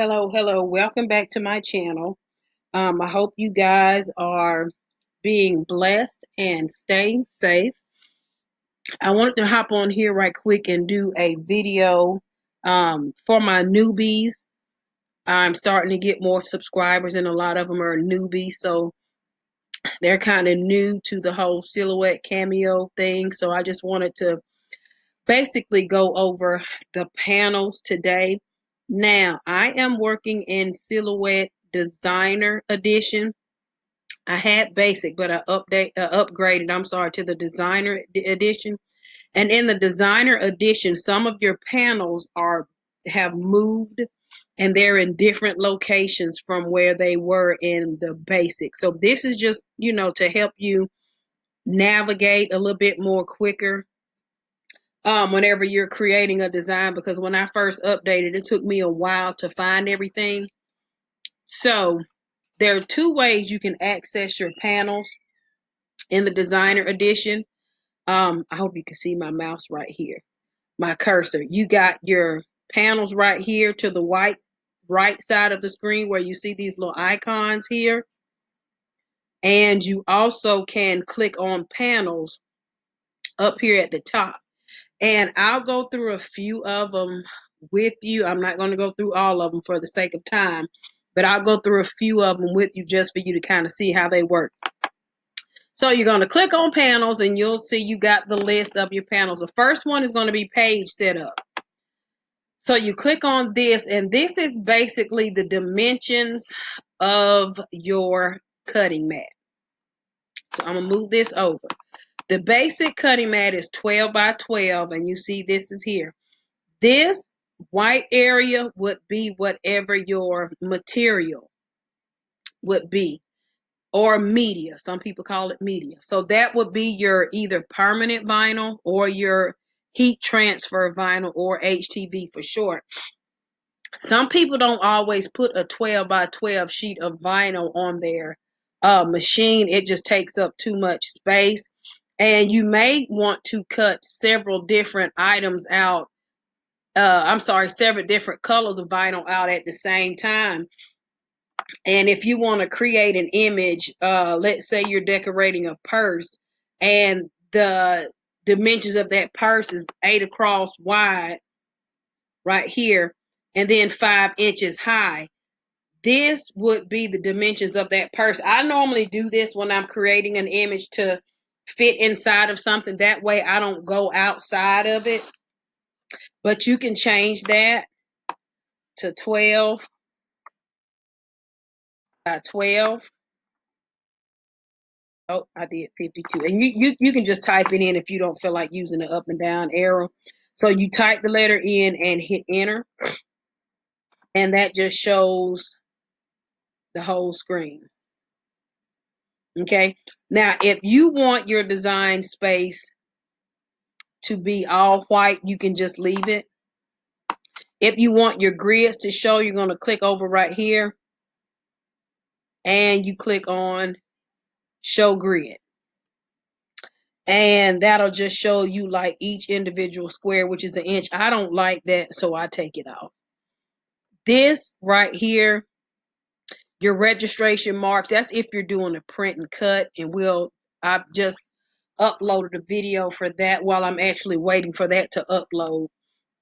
Hello. Welcome back to my channel. I hope you guys are being blessed and staying safe. I wanted to hop on here right quick and do a video for my newbies. I'm starting to get more subscribers, and a lot of them are newbies, so they're kind of new to the whole silhouette cameo thing. So I just wanted to basically go over the panels today. Now, I am working in Silhouette Designer Edition. I had basic, but I upgraded, I'm sorry, to the Designer Edition. And in the Designer Edition, some of your panels have moved and they're in different locations from where they were in the basic. So this is just, to help you navigate a little bit more quicker whenever you're creating a design, because when I first updated, it took me a while to find everything. So there are two ways you can access your panels in the Designer Edition. I hope you can see my mouse right here, my cursor. You got your panels right here to the right side of the screen where you see these little icons here. And you also can click on panels up here at the top. And I'll go through a few of them with you. I'm not going to go through all of them for the sake of time, but I'll go through a few of them with you just for you to kind of see how they work. So you're going to click on panels and you'll see you got the list of your panels. The first one is going to be page setup. So you click on this, and this is basically the dimensions of your cutting mat. So I'm going to move this over. The basic cutting mat is 12 by 12, and you see this is here. This white area would be whatever your material would be, or media. Some people call it media. So that would be your either permanent vinyl or your heat transfer vinyl, or HTV for short. Some people don't always put a 12 by 12 sheet of vinyl on their machine. It just takes up too much space. And you may want to cut several different items out. Several different colors of vinyl out at the same time. And if you want to create an image, let's say you're decorating a purse, and the dimensions of that purse is 8 across wide right here, and then 5 inches high. This would be the dimensions of that purse. I normally do this when I'm creating an image to fit inside of something. That way I don't go outside of it. But you can change that to 12 by 12. Oh, I did 52. And you can just type it in if you don't feel like using the up and down arrow. So you type the letter in and hit enter, and that just shows the whole screen. Okay. Now, if you want your design space to be all white, you can just leave it. If you want your grids to show, you're going to click over right here and you click on show grid. And that'll just show you like each individual square, which is an inch. I don't like that, so I take it off. This right here, your registration marks, that's if you're doing a print and cut. And I've just uploaded a video for that while I'm actually waiting for that to upload.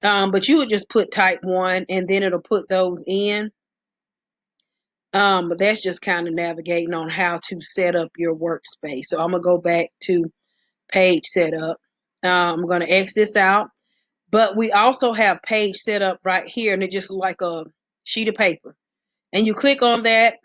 But you would just put type 1 and then it'll put those in. But that's just kind of navigating on how to set up your workspace. So I'm going to go back to page setup. I'm going to X this out. But we also have page setup right here, and it's just like a sheet of paper. And you click on that,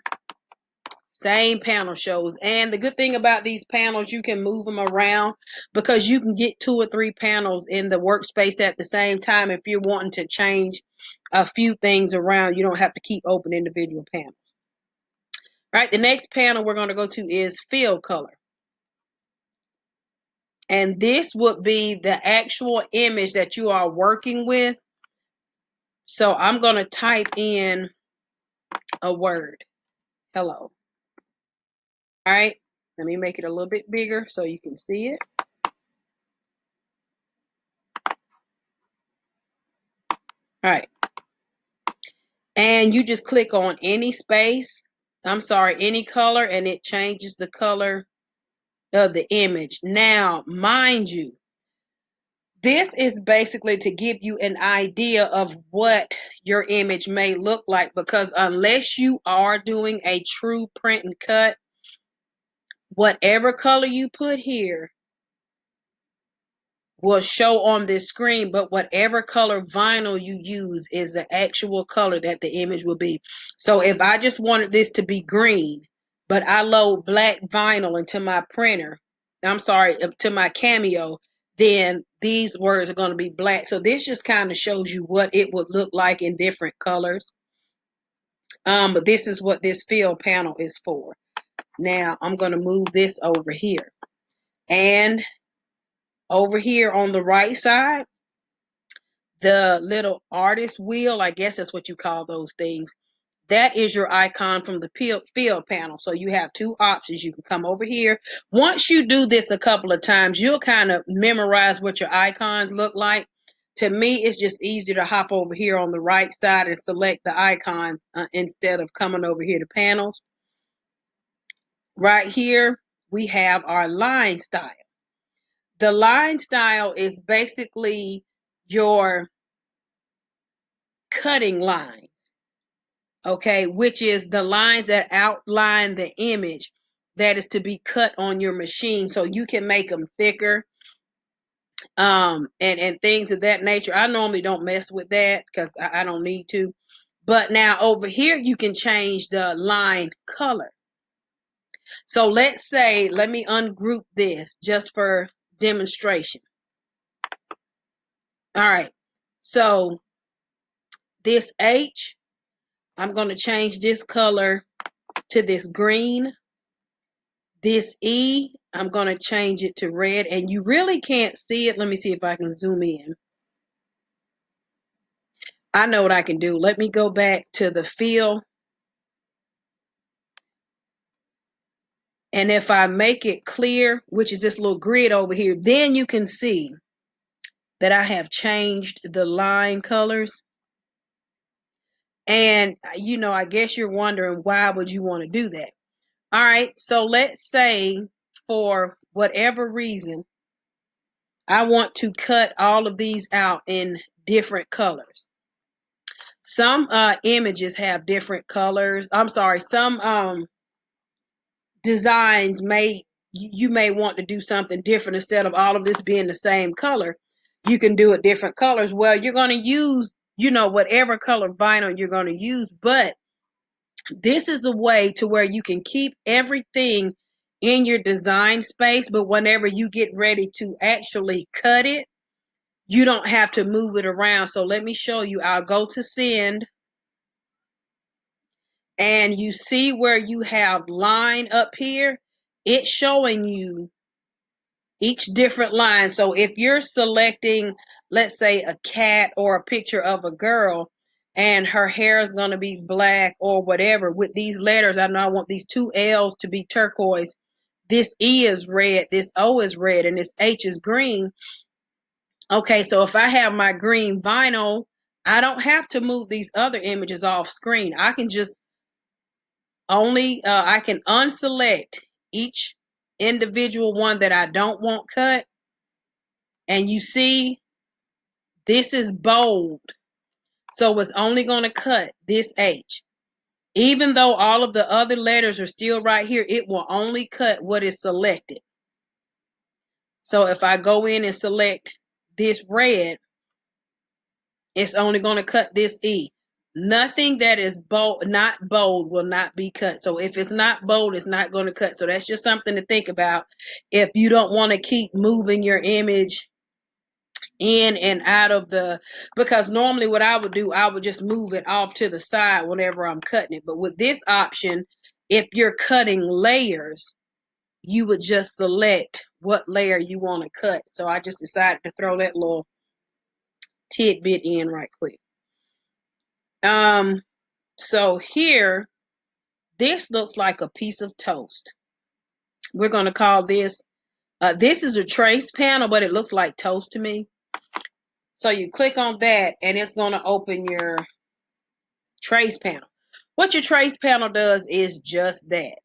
same panel shows. And the good thing about these panels, you can move them around because you can get 2 or 3 panels in the workspace at the same time. If you're wanting to change a few things around, you don't have to keep open individual panels. All right, the next panel we're going to go to is fill color. And this would be the actual image that you are working with. So I'm going to type in a word, hello. All right, let me make it a little bit bigger so you can see it. All right. And you just click on any space, any color, and it changes the color of the image. Now, mind you, this is basically to give you an idea of what your image may look like, because unless you are doing a true print and cut, whatever color you put here will show on this screen, but whatever color vinyl you use is the actual color that the image will be. So if I just wanted this to be green, but I load black vinyl into my printer, to my Cameo, then these words are going to be black. So this just kind of shows you what it would look like in different colors. But this is what this fill panel is for. Now I'm going to move this over here. And over here on the right side, the little artist wheel, I guess that's what you call those things. That is your icon from the field panel. So you have two options. You can come over here. Once you do this a couple of times, you'll kind of memorize what your icons look like. To me, it's just easier to hop over here on the right side and select the icon instead of coming over here to panels. Right here, we have our line style. The line style is basically your cutting line. Okay, which is the lines that outline the image that is to be cut on your machine, so you can make them thicker, and things of that nature. I normally don't mess with that because I don't need to. But now over here you can change the line color. So let's say, let me ungroup this just for demonstration. All right, so this H, I'm going to change this color to this green. This E, I'm going to change it to red, and you really can't see it. Let me see if I can zoom in. I know what I can do. Let me go back to the fill. And if I make it clear, which is this little grid over here, then you can see that I have changed the line colors. And, I guess you're wondering, why would you want to do that? All right, so let's say for whatever reason, I want to cut all of these out in different colors. Some images have different colors. I'm sorry, some designs you may want to do something different. Instead of all of this being the same color, you can do it different colors. Well, you're going to use, whatever color vinyl you're going to use, but this is a way to where you can keep everything in your design space, but whenever you get ready to actually cut it, you don't have to move it around. So let me show you. I'll go to send, and you see where you have line up here, it's showing you each different line. So if you're selecting, let's say, a cat or a picture of a girl, and her hair is going to be black or whatever, with these letters, I know I want these two L's to be turquoise. This E is red, this O is red, and this H is green. Okay, so if I have my green vinyl, I don't have to move these other images off screen. I can just I can unselect each individual one that I don't want cut. And you see, this is bold. So it's only going to cut this H. Even though all of the other letters are still right here, it will only cut what is selected. So if I go in and select this red, it's only going to cut this E. Nothing that is bold, not bold, will not be cut. So if it's not bold, it's not going to cut. So that's just something to think about if you don't want to keep moving your image in and out of because normally what I would do, I would just move it off to the side whenever I'm cutting it. But with this option, if you're cutting layers, you would just select what layer you want to cut. So I just decided to throw that little tidbit in right quick. So here, this looks like a piece of toast. We're going to call this, this is a trace panel, but it looks like toast to me. So you click on that, and it's going to open your Trace panel. What your trace panel does is just that.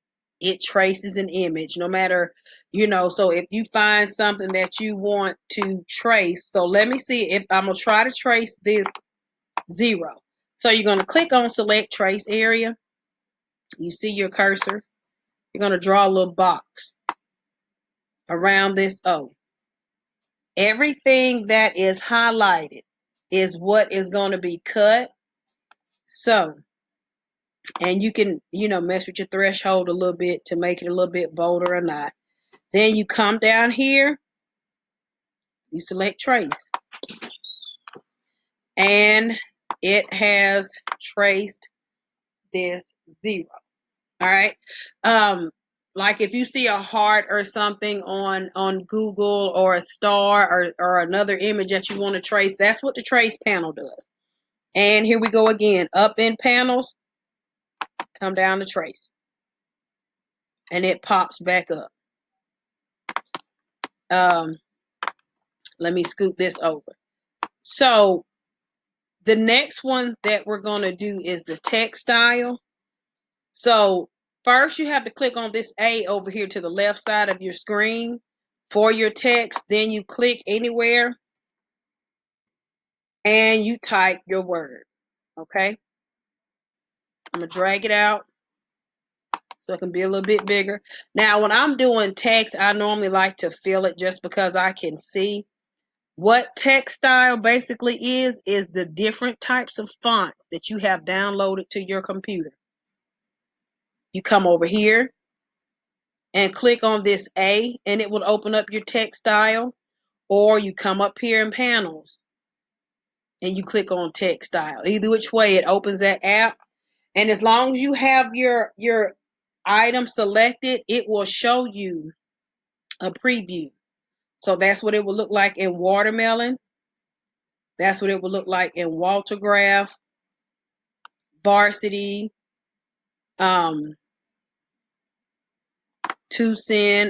It traces an image, no matter, so if you find something that you want to trace. So let me see if I'm going to try to trace this 0. So you're going to click on select trace area. You see your cursor. You're going to draw a little box around this O. Everything that is highlighted is what is going to be cut. So, and you can, mess with your threshold a little bit to make it a little bit bolder or not. Then you come down here, you select trace, and it has traced this 0. All right. Like if you see a heart or something on Google, or a star, or another image that you want to trace, that's what the trace panel does. And here we go again. Up in panels, come down to trace. And it pops back up. Let me scoot this over. So the next one that we're going to do is the text style. So first you have to click on this A over here to the left side of your screen for your text. Then you click anywhere and you type your word. Okay. I'm going to drag it out so it can be a little bit bigger. Now, when I'm doing text, I normally like to fill it just because I can see. What text style basically is the different types of fonts that you have downloaded to your computer. You come over here and click on this A, and it will open up your text style. Or you come up here in panels and you click on text style. Either which way, it opens that app. And as long as you have your item selected, it will show you a preview. So that's what it will look like in watermelon. That's what it will look like in Waltergraph, Varsity, 2cent,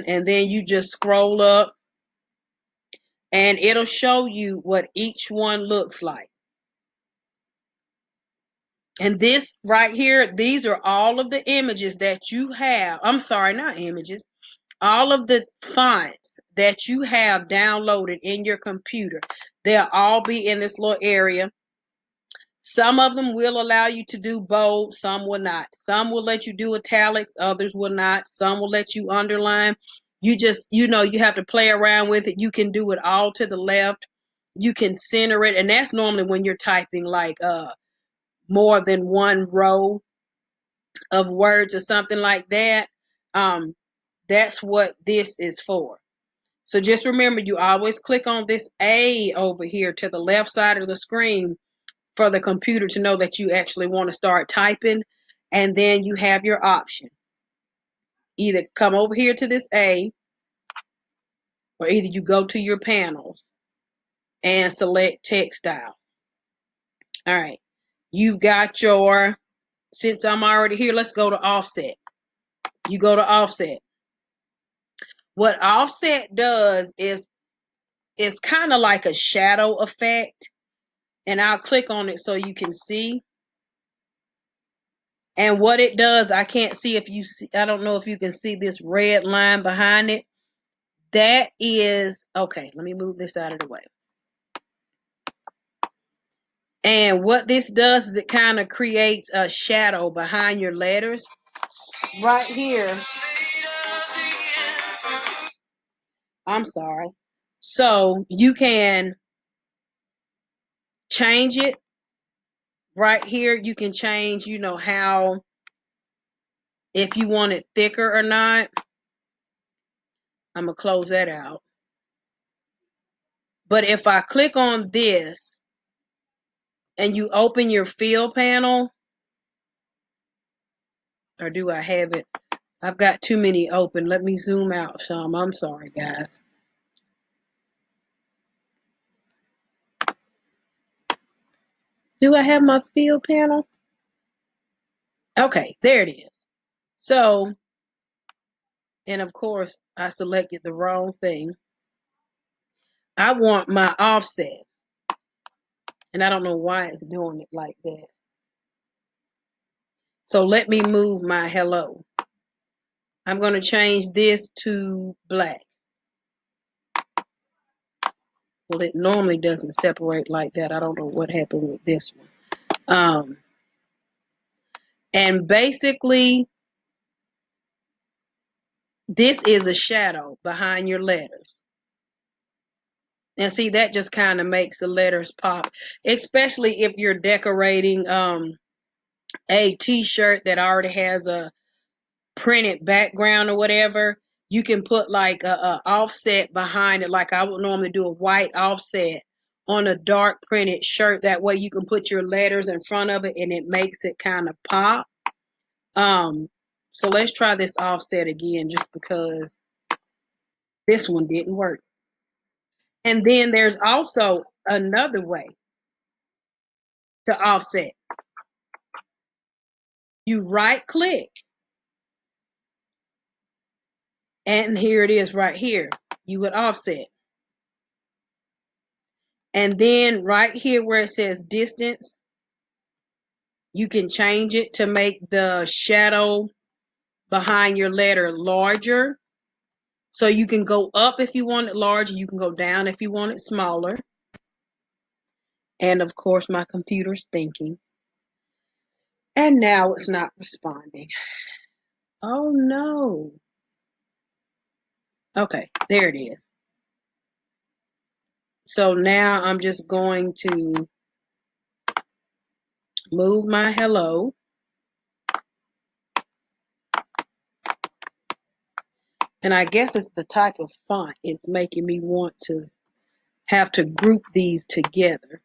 and then you just scroll up and it'll show you what each one looks like. And this right here, these are all of the images that you have. I'm sorry, not images. All of the fonts that you have downloaded in your computer. They'll all be in this little area. Some of them will allow you to do bold, some will not. Some will let you do italics, others will not. Some will let you underline. You just, you have to play around with it. You can do it all to the left. You can center it. And that's normally when you're typing like more than one row of words or something like that. That's what this is for. So just remember, you always click on this A over here to the left side of the screen for the computer to know that you actually want to start typing. And then you have your option. Either come over here to this A, or either you go to your panels and select text style. All right. You've got your, since I'm already here, let's go to offset. You go to offset. What offset does is it's kind of like a shadow effect. And I'll click on it so you can see. And what it does, I can't see if you see, I don't know if you can see this red line behind it. That is, okay, let me move this out of the way. And what this does is it kind of creates a shadow behind your letters. Right here. I'm sorry. So you can change it. Right here, you can change, how, if you want it thicker or not. I'm going to close that out. But if I click on this and you open your fill panel, or do I have it? I've got too many open. Let me zoom out some. I'm sorry, guys. Do I have my fill panel? Okay, there it is. So, and of course, I selected the wrong thing. I want my offset. And I don't know why it's doing it like that. So let me move my hello. I'm going to change this to black. Well, it normally doesn't separate like that. I don't know what happened with this one. And basically, this is a shadow behind your letters. And see, that just kind of makes the letters pop, especially if you're decorating a t-shirt that already has a printed background or whatever. You can put like a offset behind it, like I would normally do a white offset on a dark printed shirt. That way you can put your letters in front of it and it makes it kind of pop. So let's try this offset again just because this one didn't work. And then there's also another way to offset. You right click, and here it is right here. You would offset. And then right here where it says distance, you can change it to make the shadow behind your letter larger. So you can go up if you want it larger. You can go down if you want it smaller. And of course, my computer's thinking. And now it's not responding. Oh no. Okay, there it is. So now I'm just going to move my hello. And I guess it's the type of font it's making me want to have to group these together.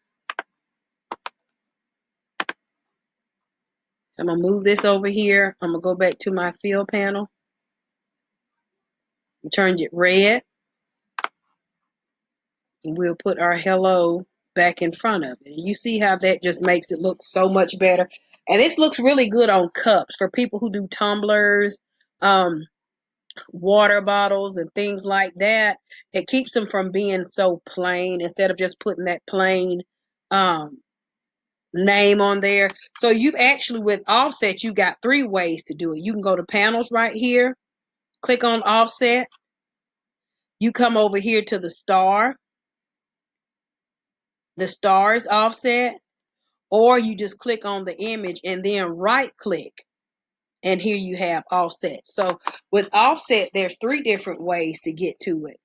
So I'm going to move this over here. I'm going to go back to my fill panel and turn it red. And we'll put our hello back in front of it. And you see how that just makes it look so much better. And this looks really good on cups for people who do tumblers, water bottles, and things like that. It keeps them from being so plain instead of just putting that plain name on there. So you've actually, with offset, you got 3 ways to do it. You can go to panels right here, click on offset. You come over here to the star. The star is offset. Or you just click on the image and then right click. And here you have offset. So with offset, there's 3 different ways to get to it.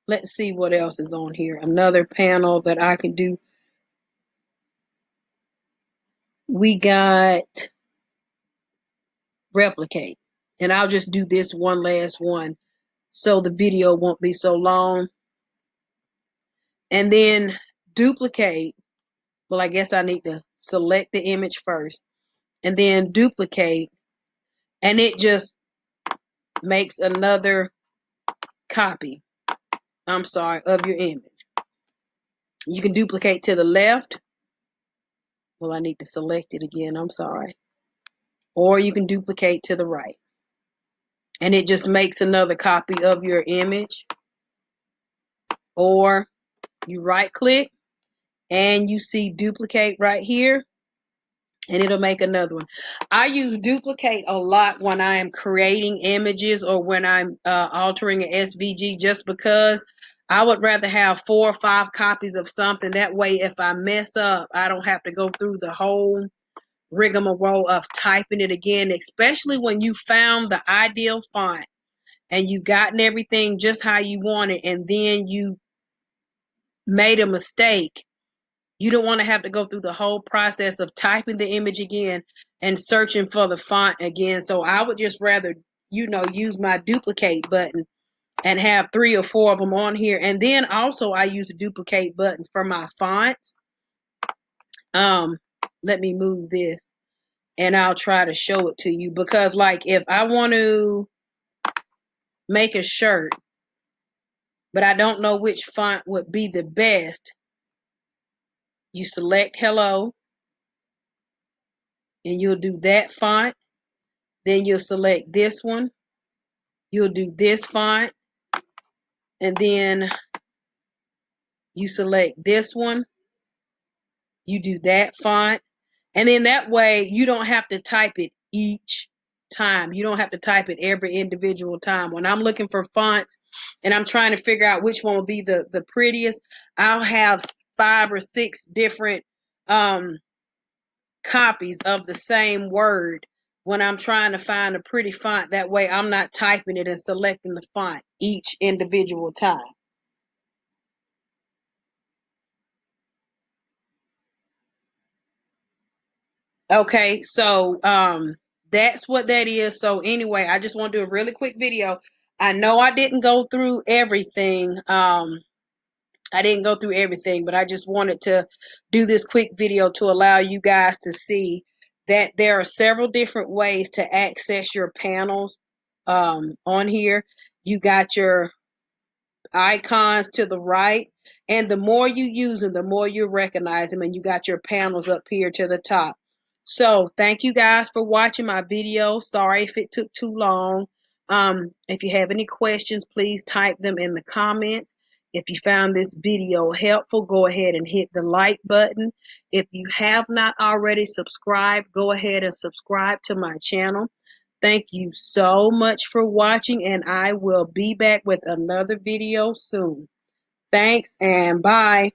Let's see what else is on here. Another panel that I can do. We got replicate. And I'll just do this one last one so the video won't be so long. And then duplicate. Well, I guess I need to select the image first. And then duplicate. And it just makes another copy. I'm sorry, of your image. You can duplicate to the left. Well, I need to select it again. I'm sorry. Or you can duplicate to the right. And it just makes another copy of your image. Or you right click and you see duplicate right here. And it'll make another one. I use duplicate a lot when I am creating images or when I'm altering an SVG, just because I would rather have 4 or 5 copies of something. That way, if I mess up, I don't have to go through the whole rigmarole of typing it again, especially when you found the ideal font and you've gotten everything just how you want it, and then you made a mistake. You don't want to have to go through the whole process of typing the image again and searching for the font again. So I would just rather, use my duplicate button and have 3 or 4 of them on here. And then also I use the duplicate button for my fonts. Let me move this and I'll try to show it to you, because like if I want to make a shirt, but I don't know which font would be the best, you select hello and you'll do that font. Then you'll select this one. You'll do this font. And then you select this one. You do that font. And then that way you don't have to type it each time. You don't have to type it every individual time. When I'm looking for fonts and I'm trying to figure out which one will be the prettiest, I'll have 5 or 6 different um copies of the same word when I'm trying to find a pretty font. That way I'm not typing it and selecting the font each individual time. Okay, so that's what that is. So anyway, I just want to do a really quick video. I know I didn't go through everything. I didn't go through everything, but I just wanted to do this quick video to allow you guys to see that there are several different ways to access your panels on here. You got your icons to the right, and the more you use them, the more you recognize them, and you got your panels up here to the top. So thank you guys for watching my video. Sorry if it took too long. If you have any questions, please type them in the comments. If you found this video helpful, go ahead and hit the like button. If you have not already subscribed, go ahead and subscribe to my channel. Thank you so much for watching, and I will be back with another video soon. Thanks and bye.